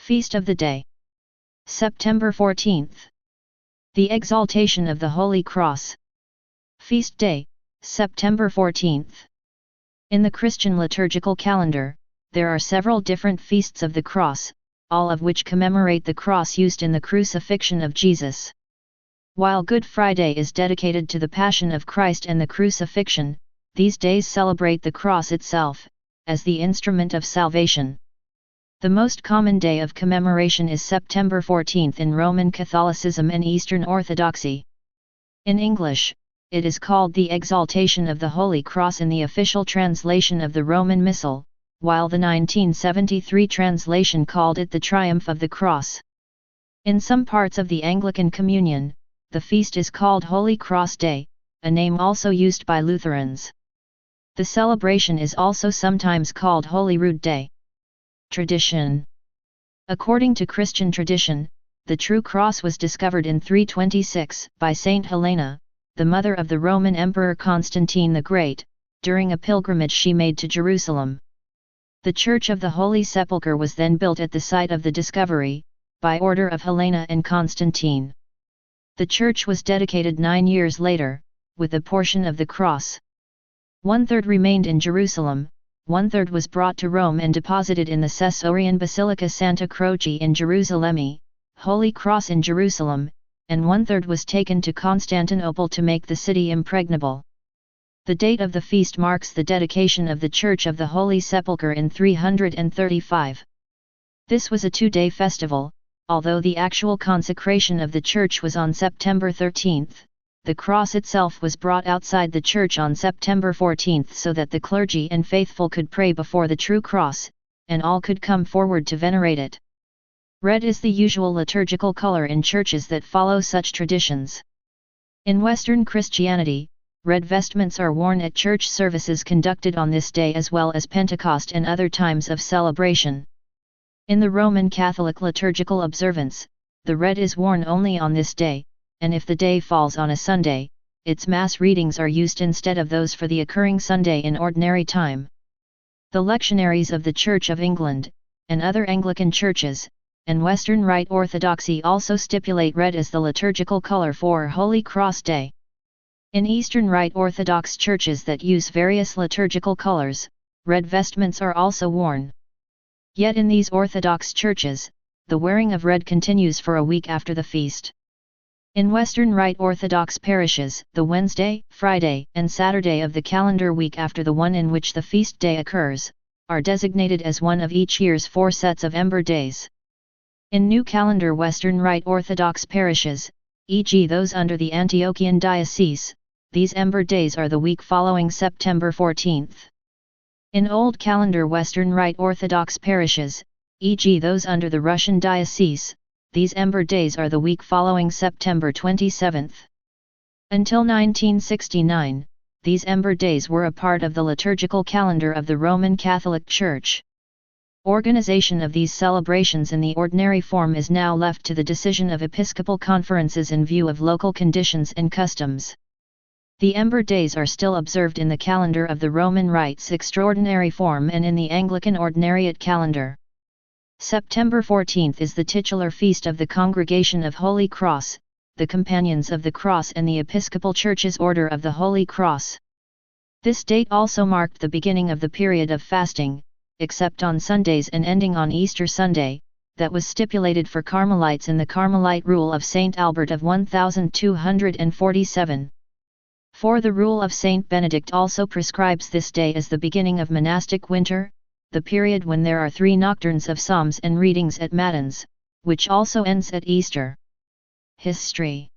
Feast of the Day. September 14th. The Exaltation of the Holy Cross. Feast Day, September 14th. In the Christian liturgical calendar, there are several different feasts of the cross, all of which commemorate the cross used in the crucifixion of Jesus. While Good Friday is dedicated to the Passion of Christ and the crucifixion, these days celebrate the cross itself, as the instrument of salvation. The most common day of commemoration is September 14th in Roman Catholicism and Eastern Orthodoxy. In English, it is called the Exaltation of the Holy Cross in the official translation of the Roman Missal, while the 1973 translation called it the Triumph of the Cross. In some parts of the Anglican Communion, the feast is called Holy Cross Day, a name also used by Lutherans. The celebration is also sometimes called Holy Rood Day. Tradition. According to Christian tradition, the true cross was discovered in 326 by Saint Helena, the mother of the Roman Emperor Constantine the Great, during a pilgrimage she made to Jerusalem. The Church of the Holy Sepulchre was then built at the site of the discovery, by order of Helena and Constantine. The church was dedicated 9 years later, with a portion of the cross. 1/3 remained in Jerusalem, 1/3 was brought to Rome and deposited in the Caesarean Basilica Santa Croce in Jerusalem, Holy Cross in Jerusalem, and 1/3 was taken to Constantinople to make the city impregnable. The date of the feast marks the dedication of the Church of the Holy Sepulchre in 335. This was a 2-day festival, although the actual consecration of the church was on September 13th. The cross itself was brought outside the church on September 14th so that the clergy and faithful could pray before the true cross, and all could come forward to venerate it. Red is the usual liturgical color in churches that follow such traditions. In Western Christianity, red vestments are worn at church services conducted on this day as well as Pentecost and other times of celebration. In the Roman Catholic liturgical observance, the red is worn only on this day, and if the day falls on a Sunday, its Mass readings are used instead of those for the occurring Sunday in ordinary time. The lectionaries of the Church of England, and other Anglican churches, and Western Rite Orthodoxy also stipulate red as the liturgical color for Holy Cross Day. In Eastern Rite Orthodox churches that use various liturgical colors, red vestments are also worn. Yet in these Orthodox churches, the wearing of red continues for a week after the feast. In Western Rite Orthodox parishes, the Wednesday, Friday, and Saturday of the calendar week after the one in which the feast day occurs, are designated as one of each year's 4 sets of ember days. In New Calendar Western Rite Orthodox parishes, e.g. those under the Antiochian Diocese, these ember days are the week following September 14th. In Old Calendar Western Rite Orthodox parishes, e.g. those under the Russian Diocese, these ember days are the week following September 27th. Until 1969, these ember days were a part of the liturgical calendar of the Roman Catholic Church. Organization of these celebrations in the ordinary form is now left to the decision of episcopal conferences in view of local conditions and customs. The ember days are still observed in the calendar of the Roman Rites Extraordinary form and in the Anglican Ordinariate calendar. September 14th is the titular feast of the Congregation of Holy Cross, the Companions of the Cross and the Episcopal Church's Order of the Holy Cross. This date also marked the beginning of the period of fasting, except on Sundays and ending on Easter Sunday, that was stipulated for Carmelites in the Carmelite Rule of Saint Albert of 1247. For the Rule of Saint Benedict also prescribes this day as the beginning of monastic winter, the period when there are 3 nocturnes of psalms and readings at Matins, which also ends at Easter. History.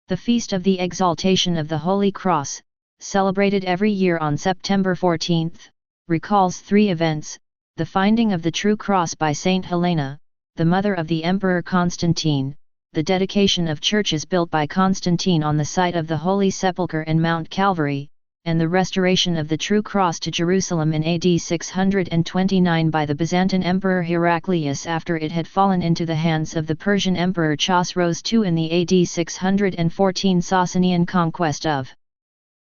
The Feast of the Exaltation of the Holy Cross, celebrated every year on September 14th, recalls 3 events: the finding of the true cross by Saint Helena, the mother of the Emperor Constantine, the dedication of churches built by Constantine on the site of the Holy Sepulchre and Mount Calvary, and the restoration of the true cross to Jerusalem in AD 629 by the Byzantine Emperor Heraclius after it had fallen into the hands of the Persian Emperor Chosroes II in the AD 614 Sasanian conquest of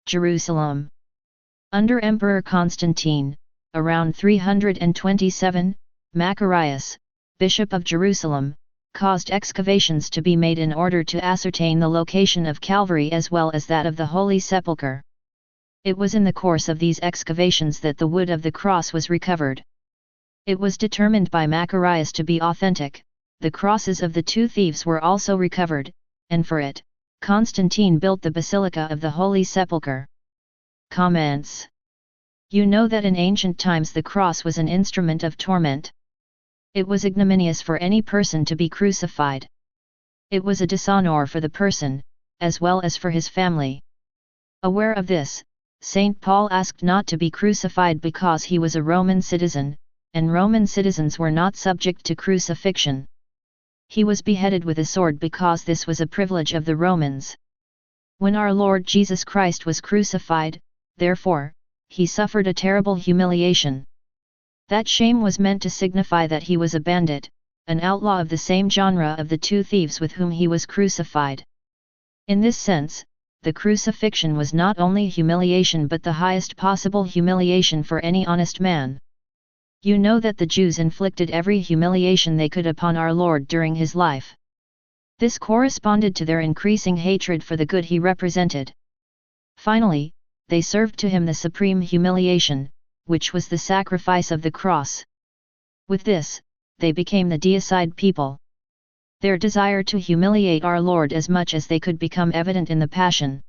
Jerusalem. Under Emperor Constantine, around 327, Macarius, Bishop of Jerusalem, caused excavations to be made in order to ascertain the location of Calvary as well as that of the Holy Sepulchre. It was in the course of these excavations that the wood of the cross was recovered. It was determined by Macarius to be authentic. The crosses of the two thieves were also recovered, and for it, Constantine built the Basilica of the Holy Sepulchre. Comments. You know that in ancient times the cross was an instrument of torment. It was ignominious for any person to be crucified. It was a dishonor for the person, as well as for his family. Aware of this, St. Paul asked not to be crucified because he was a Roman citizen, and Roman citizens were not subject to crucifixion. He was beheaded with a sword because this was a privilege of the Romans. When our Lord Jesus Christ was crucified, therefore, he suffered a terrible humiliation. That shame was meant to signify that he was a bandit, an outlaw of the same genre of the two thieves with whom he was crucified. In this sense, the crucifixion was not only humiliation but the highest possible humiliation for any honest man. You know that the Jews inflicted every humiliation they could upon our Lord during his life. This corresponded to their increasing hatred for the good he represented. Finally, they served to him the supreme humiliation, which was the sacrifice of the cross. With this, they became the deicide people. Their desire to humiliate our Lord as much as they could become evident in the Passion.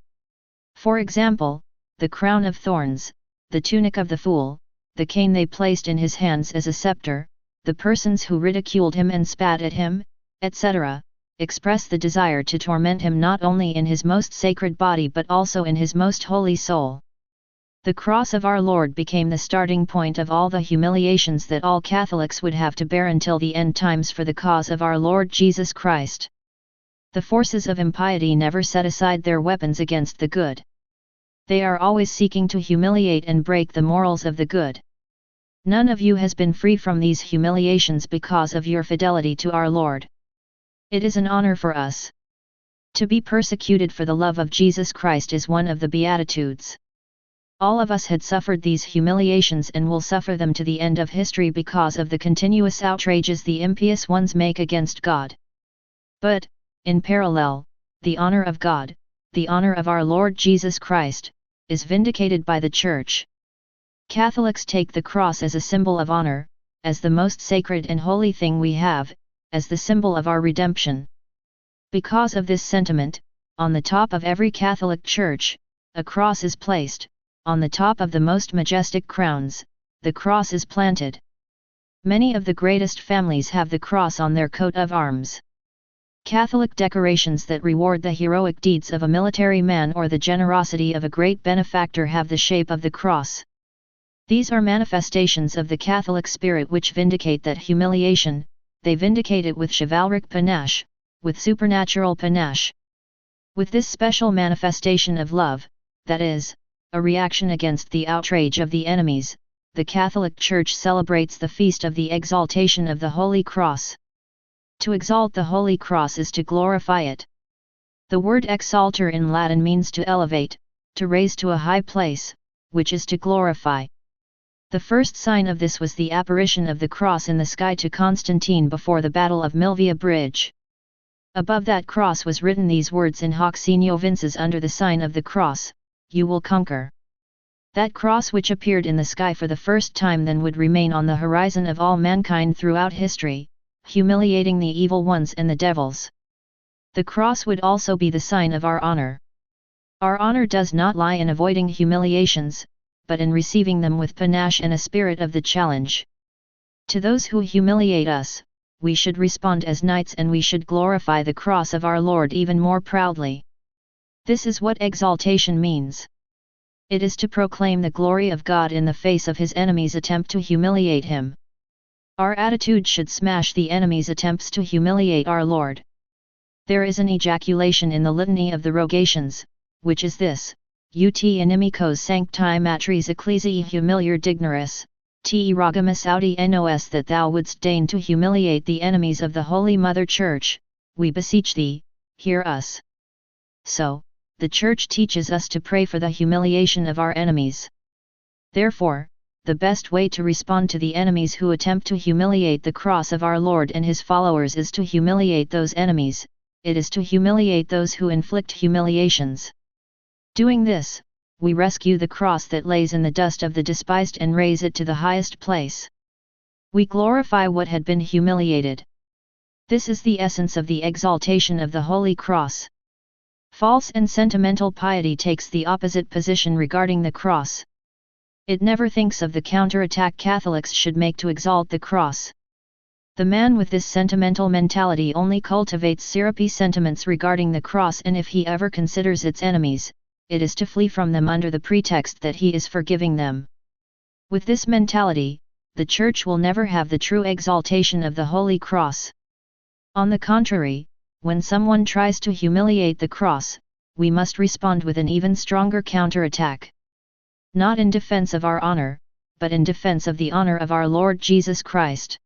For example, the crown of thorns, the tunic of the fool, the cane they placed in his hands as a scepter, the persons who ridiculed him and spat at him, etc., express the desire to torment him not only in his most sacred body but also in his most holy soul. The cross of our Lord became the starting point of all the humiliations that all Catholics would have to bear until the end times for the cause of our Lord Jesus Christ. The forces of impiety never set aside their weapons against the good. They are always seeking to humiliate and break the morals of the good. None of you has been free from these humiliations because of your fidelity to our Lord. It is an honor for us. To be persecuted for the love of Jesus Christ is one of the Beatitudes. All of us had suffered these humiliations and will suffer them to the end of history because of the continuous outrages the impious ones make against God. But, in parallel, the honor of God, the honor of our Lord Jesus Christ, is vindicated by the Church. Catholics take the cross as a symbol of honor, as the most sacred and holy thing we have, as the symbol of our redemption. Because of this sentiment, on the top of every Catholic church, a cross is placed. On the top of the most majestic crowns, the cross is planted. Many of the greatest families have the cross on their coat of arms. Catholic decorations that reward the heroic deeds of a military man or the generosity of a great benefactor have the shape of the cross. These are manifestations of the Catholic spirit which vindicate that humiliation. They vindicate it with chivalric panache, with supernatural panache. With this special manifestation of love, that is, a reaction against the outrage of the enemies, the Catholic Church celebrates the feast of the Exaltation of the Holy Cross. To exalt the Holy Cross is to glorify it. The word exalter in Latin means to elevate, to raise to a high place, which is to glorify. The first sign of this was the apparition of the cross in the sky to Constantine before the Battle of Milvia Bridge. Above that cross was written these words in hoc signo vinces under the sign of the cross, you will conquer. That cross which appeared in the sky for the first time then would remain on the horizon of all mankind throughout history, humiliating the evil ones and the devils. The cross would also be the sign of our honor. Our honor does not lie in avoiding humiliations, but in receiving them with panache and a spirit of the challenge. To those who humiliate us, we should respond as knights and we should glorify the cross of our Lord even more proudly. This is what exaltation means. It is to proclaim the glory of God in the face of his enemies' attempt to humiliate him. Our attitude should smash the enemy's attempts to humiliate our Lord. There is an ejaculation in the litany of the rogations, which is this: Ut inimicos sancti matris ecclesiae humiliar dignaris, te rogamus audi nos, that thou wouldst deign to humiliate the enemies of the Holy Mother Church, we beseech thee, hear us. So, the Church teaches us to pray for the humiliation of our enemies. Therefore, the best way to respond to the enemies who attempt to humiliate the cross of our Lord and his followers is to humiliate those enemies, it is to humiliate those who inflict humiliations. Doing this, we rescue the cross that lays in the dust of the despised and raise it to the highest place. We glorify what had been humiliated. This is the essence of the exaltation of the Holy Cross. False and sentimental piety takes the opposite position regarding the cross. It never thinks of the counterattack Catholics should make to exalt the cross. The man with this sentimental mentality only cultivates syrupy sentiments regarding the cross, and if he ever considers its enemies, it is to flee from them under the pretext that he is forgiving them. With this mentality, the Church will never have the true exaltation of the Holy Cross. On the contrary, when someone tries to humiliate the cross, we must respond with an even stronger counterattack. Not in defense of our honor, but in defense of the honor of our Lord Jesus Christ.